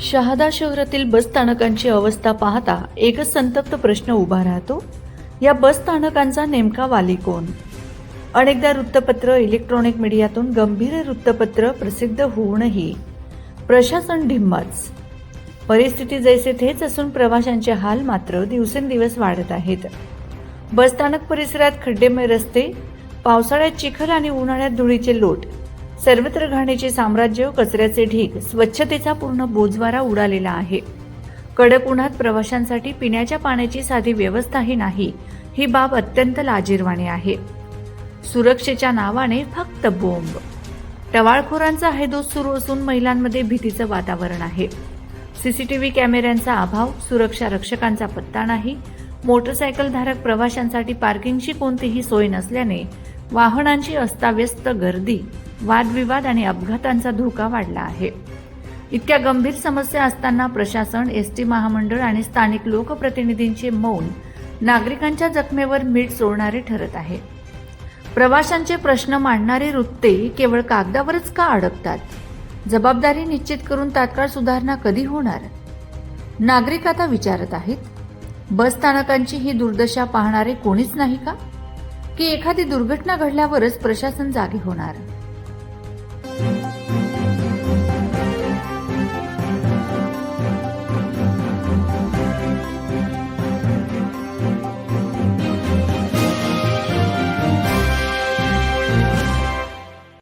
शहादा शहरातील बस स्थानकांची अवस्था पाहता एकच संतप्त प्रश्न उभा राहतो. या बस स्थानकांचा नेमका वाली कोण? अनेकदा वृत्तपत्र, इलेक्ट्रॉनिक मीडियातून गंभीर वृत्तपत्र प्रसिद्ध होऊनही प्रशासन ढिम्माच. परिस्थिती जैसे थेच असून प्रवाशांचे हाल मात्र दिवसेंदिवस वाढत आहेत. बसस्थानक परिसरात खड्डेमय रस्ते, पावसाळ्यात चिखल आणि उन्हाळ्यात धुळीचे लोट, सर्वत्र घाणीचे साम्राज्य, कचऱ्याचे ढीग, स्वच्छतेचा पूर्ण बोजवारा उडालेला आहे. कडक उन्हात प्रवाशांसाठी पिण्याच्या पाण्याची साधी व्यवस्थाही नाही, ही बाब अत्यंत लाजिरवाणी आहे. सुरक्षेच्या नावाने फक्त बोंब. टवाळखोरांचा हैदोस सुरू असून महिलांमध्ये भीतीचं वातावरण आहे. सीसीटीव्ही कॅमेऱ्यांचा अभाव, सुरक्षा रक्षकांचा पत्ता नाही. मोटरसायकल धारक प्रवाशांसाठी पार्किंगची कोणतीही सोय नसल्याने वाहनांची अस्ताव्यस्त गर्दी, वादविवाद आणि अपघातांचा धोका वाढला आहे. इतक्या गंभीर समस्या असताना प्रशासन, एसटी महामंडळ आणि स्थानिक लोकप्रतिनिधींचे मौन नागरिकांच्या जखमेवर मीठ चोळणारे ठरत आहे. प्रवाशांचे प्रश्न मांडणारे वृत्ते केवळ कागदावरच का अडकतात? जबाबदारी निश्चित करून तात्काळ सुधारणा कधी होणार? नागरिक आता विचारत आहेत. बस स्थानकांची ही दुर्दशा पाहणारे कोणीच नाही का? की एखादी दुर्घटना घडल्यावरच प्रशासन जागे होणार?